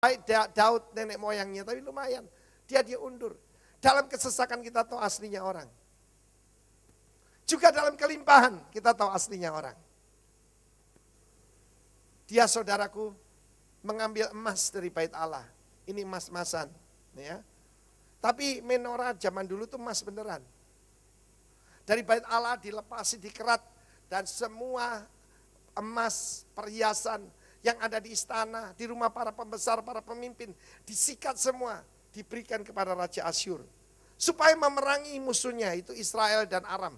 baik Daud nenek moyangnya, tapi lumayan. Dia undur. Dalam kesesakan kita tahu aslinya orang. Juga dalam kelimpahan kita tahu aslinya orang. Dia saudaraku mengambil emas dari bait Allah. Ini emas-emasan. Ya. Tapi menorah zaman dulu tuh emas beneran. Dari bait Allah dilepasi, dikerat. Dan semua emas, perhiasan yang ada di istana, di rumah para pembesar, para pemimpin. Disikat semua, diberikan kepada Raja Asyur. Supaya memerangi musuhnya, itu Israel dan Aram.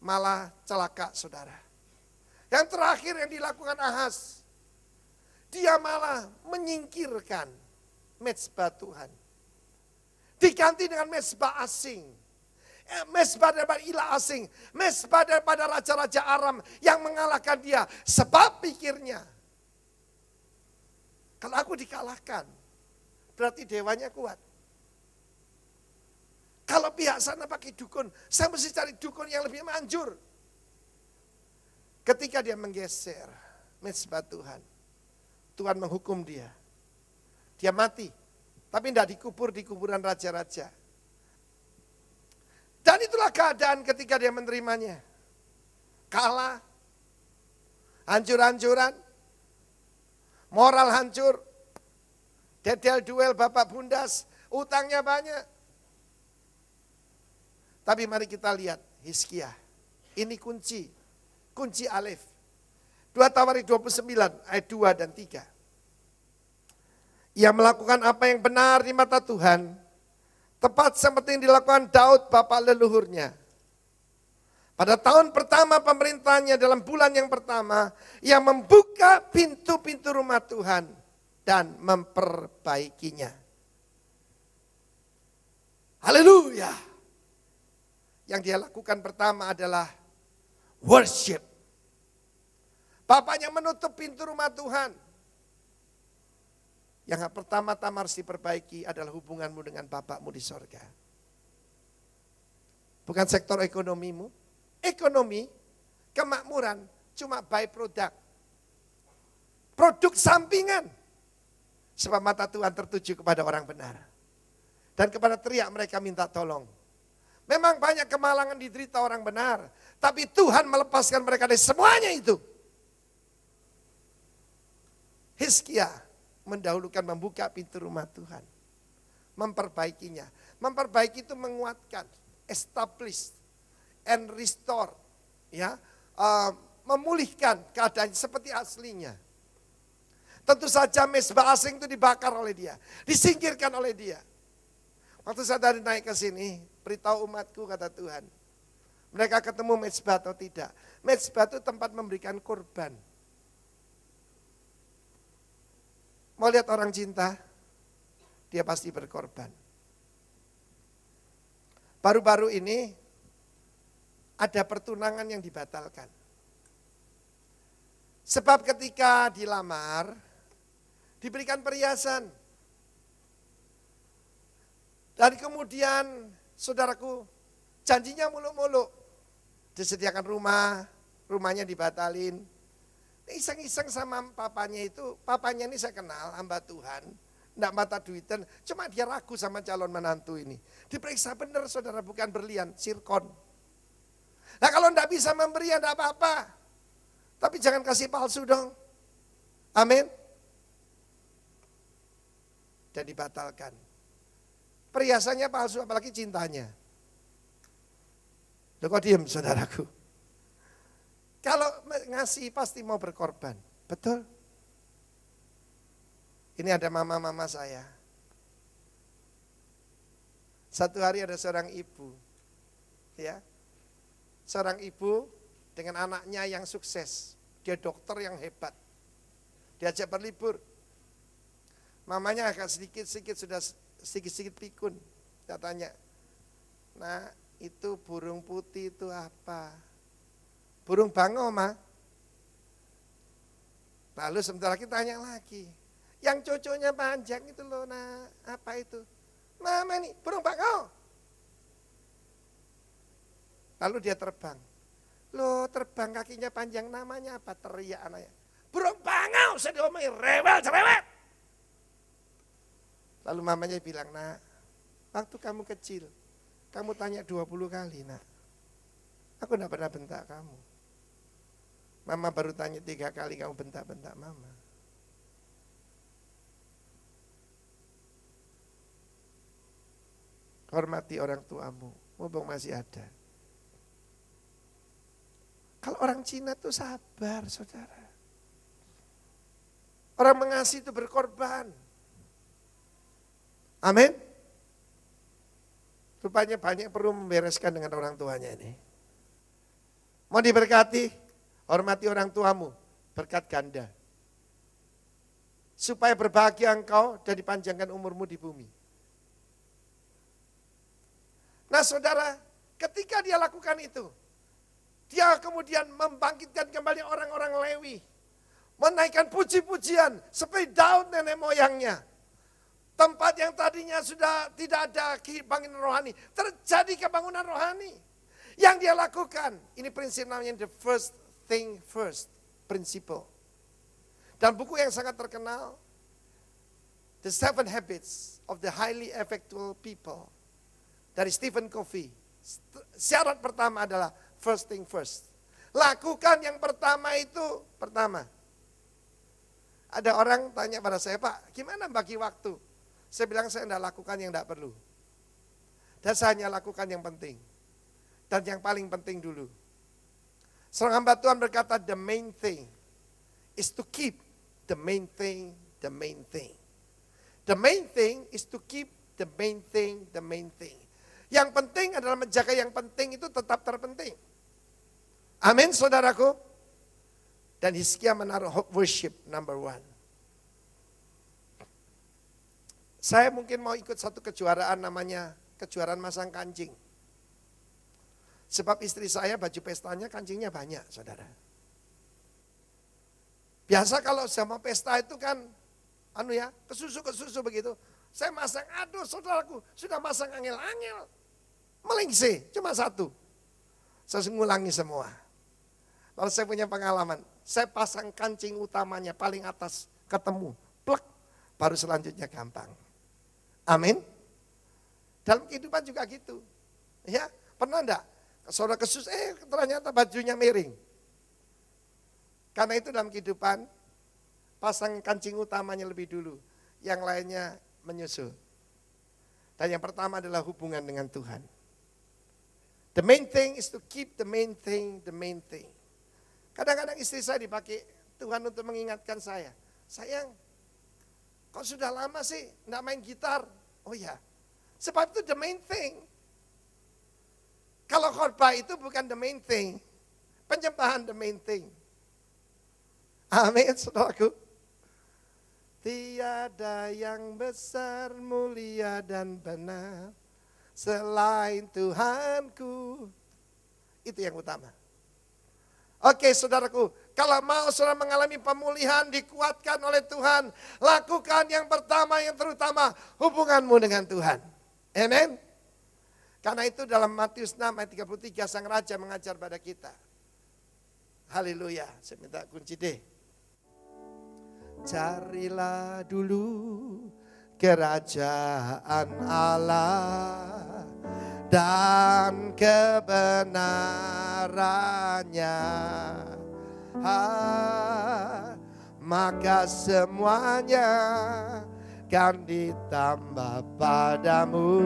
Malah celaka saudara. Yang terakhir yang dilakukan Ahaz, dia malah menyingkirkan mezbah Tuhan. Diganti dengan mezbah asing. Mezbah daripada ilah asing. Mezbah daripada raja-raja Aram yang mengalahkan dia. Sebab pikirnya, kalau aku dikalahkan, berarti dewanya kuat. Kalau pihak sana pakai dukun, saya mesti cari dukun yang lebih manjur. Ketika dia menggeser mezbah Tuhan, Tuhan menghukum dia. Dia mati, tapi tidak dikubur di kuburan raja-raja. Dan itulah keadaan ketika dia menerimanya. Kalah, hancur-hancuran, moral hancur, dedel duel bapak bundas, utangnya banyak. Tapi mari kita lihat Hizkia. Ini kunci Alif. 2 Tawarik 29 ayat 2 dan 3. Ia melakukan apa yang benar di mata Tuhan, tepat seperti yang dilakukan Daud bapak leluhurnya. Pada tahun pertama pemerintahnya dalam bulan yang pertama, ia membuka pintu-pintu rumah Tuhan dan memperbaikinya. Haleluya. Yang dia lakukan pertama adalah worship. Bapaknya menutup pintu rumah Tuhan. Yang pertama-tama harus diperbaiki adalah hubunganmu dengan Bapakmu di sorga. Bukan sektor ekonomimu. Ekonomi, kemakmuran cuma by product. Produk sampingan. Sebab mata Tuhan tertuju kepada orang benar. Dan kepada teriak mereka minta tolong. Memang banyak kemalangan diderita orang benar. Tapi Tuhan melepaskan mereka dari semuanya itu. Hizkia mendahulukan membuka pintu rumah Tuhan. Memperbaikinya. Memperbaiki itu menguatkan. Establish and restore. Ya, memulihkan keadaan seperti aslinya. Tentu saja mezbah asing itu dibakar oleh dia. Disingkirkan oleh dia. Waktu saya tadi naik ke sini, beritahu umatku kata Tuhan. Mereka ketemu mezbah atau tidak. Mezbah itu tempat memberikan korban. Mau lihat orang cinta? Dia pasti berkorban. Baru-baru ini ada pertunangan yang dibatalkan. Sebab ketika dilamar, diberikan perhiasan. Dan kemudian saudaraku, janjinya muluk-muluk. Disediakan rumah, rumahnya dibatalin. Iseng-iseng sama papanya itu, papanya ini saya kenal, hamba Tuhan. Enggak mata duitan, cuma dia ragu sama calon menantu ini. Diperiksa benar saudara, bukan berlian, sirkon. Nah kalau enggak bisa memberi ya enggak apa-apa. Tapi jangan kasih palsu dong. Amin. Dan dibatalkan. Perhiasannya palsu, apalagi cintanya. Loh kok diem saudaraku? Kalau ngasih pasti mau berkorban, betul? Ini ada mama-mama saya. Satu hari ada seorang ibu, ya, seorang ibu dengan anaknya yang sukses, dia dokter yang hebat, diajak berlibur. Mamanya agak sedikit-sedikit sudah sedikit-sedikit pikun, saya tanya, nah itu burung putih itu apa? Burung bangau, Ma. Lalu sebentar lagi tanya lagi. Yang cocoknya panjang itu loh, nah apa itu? Mama ini, burung bangau. Lalu dia terbang. Loh terbang kakinya panjang, namanya apa? Teriak anaknya. Burung bangau, saya diomongin, rewel, cerewet. Lalu mamanya bilang, nak, waktu kamu kecil, kamu tanya 20 kali, nak. Aku enggak pernah bentak kamu. Mama baru tanya 3 kali, kamu bentak-bentak mama. Hormati orang tuamu, mumpung masih ada. Kalau orang Cina tuh sabar, saudara. Orang mengasihi itu berkorban. Amin. Rupanya banyak perlu membereskan dengan orang tuanya ini. Mau diberkati, hormati orang tuamu, berkat ganda. Supaya berbahagia engkau dan dipanjangkan umurmu di bumi. Nah saudara, ketika dia lakukan itu, dia kemudian membangkitkan kembali orang-orang Lewi. Menaikkan puji-pujian seperti Daud nenek moyangnya. Tempat yang tadinya sudah tidak ada kebangunan rohani, terjadi kebangunan rohani. Yang dia lakukan, ini prinsip namanya the first thing first, principle. Dan buku yang sangat terkenal, The 7 Habits of the Highly Effectual People, dari Stephen Covey. Syarat pertama adalah first thing first. Lakukan yang pertama itu pertama. Ada orang tanya pada saya, Pak, gimana bagi waktu? Saya bilang saya tidak lakukan yang tidak perlu. Dan saya hanya lakukan yang penting. Dan yang paling penting dulu. Seorang hamba Tuhan berkata, the main thing is to keep the main thing, the main thing. The main thing is to keep the main thing, the main thing. Yang penting adalah menjaga yang penting itu tetap terpenting. Amin, saudaraku. Dan Hizkia menaruh hope worship number 1. Saya mungkin mau ikut satu kejuaraan namanya kejuaraan masang kancing. Sebab istri saya baju pestanya kancingnya banyak, saudara. Biasa kalau sama pesta itu kan, kesusu begitu. Saya masang, aduh saudaraku, sudah masang angel-angel. Melingse, cuma 1. Saya ngulangi semua. Lalu saya punya pengalaman, saya pasang kancing utamanya paling atas, ketemu, plek, baru selanjutnya gampang. Amin. Dalam kehidupan juga gitu. Ya, pernah enggak? Saudara kesus, ternyata bajunya miring. Karena itu dalam kehidupan, pasang kancing utamanya lebih dulu. Yang lainnya menyusul. Dan yang pertama adalah hubungan dengan Tuhan. The main thing is to keep the main thing, the main thing. Kadang-kadang istri saya dipakai Tuhan untuk mengingatkan saya. Sayang, kok sudah lama sih enggak main gitar? Oh ya, sebab itu the main thing. Kalau khotbah itu bukan the main thing. Penyembahan the main thing. Amin, saudaraku. Tiada yang besar, mulia dan benar selain Tuhanku. Itu yang utama. Oke saudaraku, kalau mau saudara mengalami pemulihan, dikuatkan oleh Tuhan, lakukan yang pertama, yang terutama, hubunganmu dengan Tuhan. Amen. Karena itu dalam Matius 6 ayat 33 Sang Raja mengajar pada kita. Haleluya, saya minta kunci deh. Carilah dulu kerajaan Allah dan kebenarannya, maka semuanya kan ditambah padamu.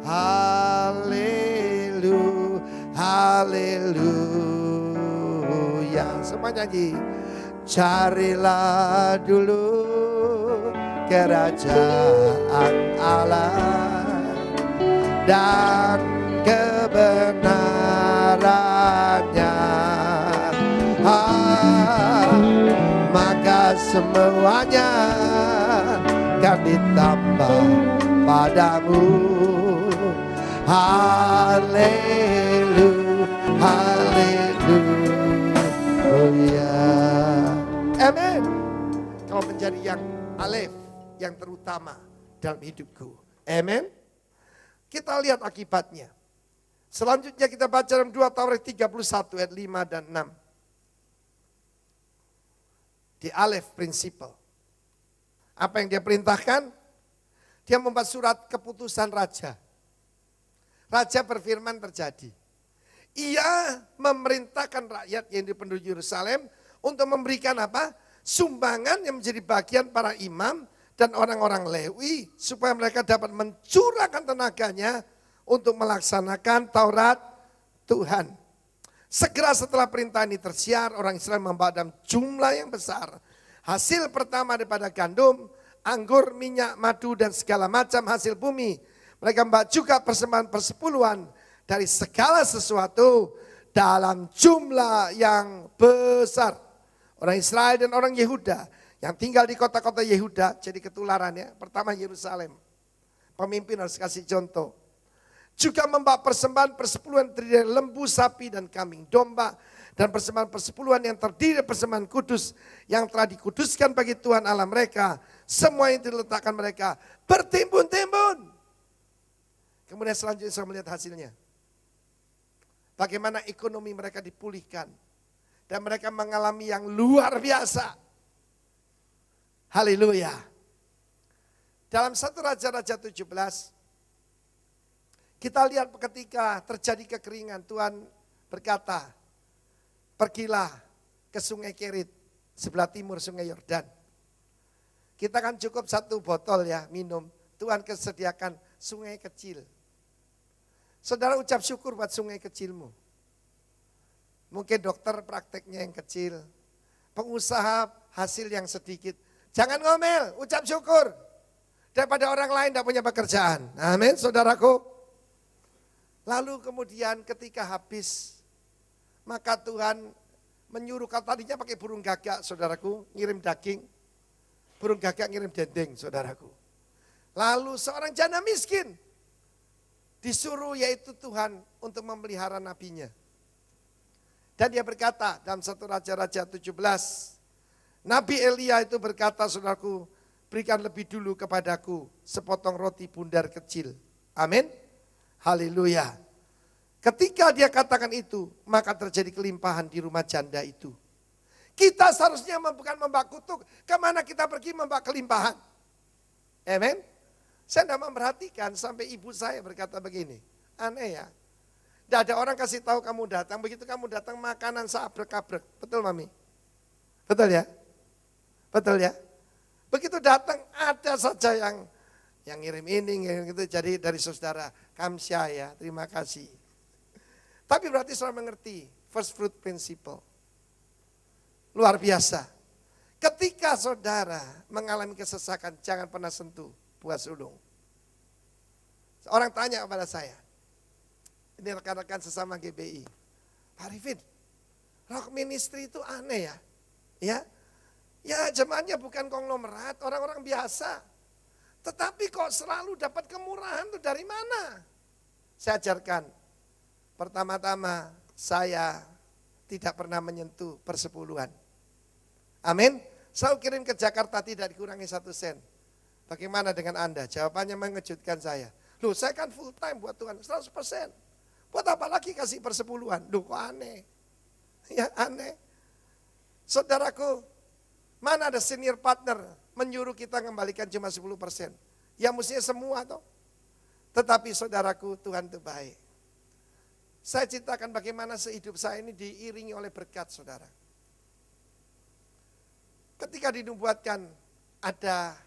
Haleluya, haleluya. Semua nyanyi. Carilah dulu kerajaan Allah dan kebenarannya, maka semuanya akan ditambah padamu. Haleluya, haleluya. Amin. Kau menjadi yang alef, yang terutama dalam hidupku. Amin. Kita lihat akibatnya. Selanjutnya kita baca dalam 2 Tawarik 31 ayat 5 dan 6. The Aleph Principle. Apa yang dia perintahkan? Dia membuat surat keputusan raja. Raja berfirman terjadi. Ia memerintahkan rakyat yang di penduduk Yerusalem untuk memberikan apa? Sumbangan yang menjadi bagian para imam dan orang-orang Lewi supaya mereka dapat mencurahkan tenaganya untuk melaksanakan Taurat Tuhan. Segera setelah perintah ini tersiar, orang Israel membawa dalam jumlah yang besar hasil pertama daripada gandum, anggur, minyak, madu, dan segala macam hasil bumi. Mereka membawa juga persembahan persepuluhan dari segala sesuatu dalam jumlah yang besar. Orang Israel dan orang Yehuda yang tinggal di kota-kota Yehuda, jadi ketularan ya. Pertama Yerusalem, pemimpin harus kasih contoh. Juga membawa persembahan persepuluhan terdiri dari lembu, sapi, dan kambing domba. Dan persembahan persepuluhan yang terdiri dari persembahan kudus yang telah dikuduskan bagi Tuhan Allah mereka. Semua yang diletakkan mereka bertimbun-timbun. Kemudian selanjutnya saya melihat hasilnya. Bagaimana ekonomi mereka dipulihkan. Dan mereka mengalami yang luar biasa. Haleluya. Dalam 1 Raja-Raja 17, kita lihat ketika terjadi kekeringan, Tuhan berkata, pergilah ke sungai Kerit, sebelah timur sungai Yordan. Kita kan cukup 1 botol ya minum, Tuhan kesediakan sungai kecil. Saudara ucap syukur buat sungai kecilmu. Mungkin dokter prakteknya yang kecil, pengusaha hasil yang sedikit. Jangan ngomel, ucap syukur. Daripada orang lain tidak punya pekerjaan. Amin saudaraku. Lalu kemudian ketika habis, maka Tuhan menyuruh, tadinya pakai burung gagak saudaraku, ngirim daging. Burung gagak ngirim dendeng saudaraku. Lalu seorang janda miskin, disuruh yaitu Tuhan untuk memelihara nabinya. Dan dia berkata dalam 1 Raja-Raja 17, Nabi Elia itu berkata, saudaraku, berikan lebih dulu kepadaku sepotong roti bundar kecil. Amin. Haleluya. Ketika dia katakan itu, maka terjadi kelimpahan di rumah janda itu. Kita seharusnya bukan membawa kutuk, kemana kita pergi membawa kelimpahan. Amin. Saya tidak memperhatikan sampai ibu saya berkata begini, aneh ya. Tidak ada orang kasih tahu kamu datang, begitu kamu datang makanan seabrek-abrek. Betul mami? Betul ya? Betul ya? Begitu datang ada saja yang ngirim ini, ngirim itu. Jadi dari saudara Kamsya ya, terima kasih. Tapi berarti saudara mengerti first fruit principle. Luar biasa. Ketika saudara mengalami kesesakan, jangan pernah sentuh buah sulung. Orang tanya kepada saya, ini rekan-rekan sesama GBI, Pak Arifin, rock ministry itu aneh ya. Ya jemaatnya bukan konglomerat, orang-orang biasa. Tetapi kok selalu dapat kemurahan itu dari mana? Saya ajarkan, pertama-tama saya tidak pernah menyentuh persepuluhan. Amin. Selalu kirim ke Jakarta tidak dikurangi 1 sen. Bagaimana dengan Anda? Jawabannya mengejutkan saya. Loh saya kan full time buat Tuhan, 100%. Buat apa lagi kasih persepuluhan? Loh kok aneh? Ya aneh. Saudaraku, mana ada senior partner menyuruh kita kembalikan cuma 10%. Ya mestinya semua toh. Tetapi saudaraku, Tuhan itu baik. Saya ceritakan bagaimana sehidup saya ini diiringi oleh berkat saudara. Ketika dinubuatkan ada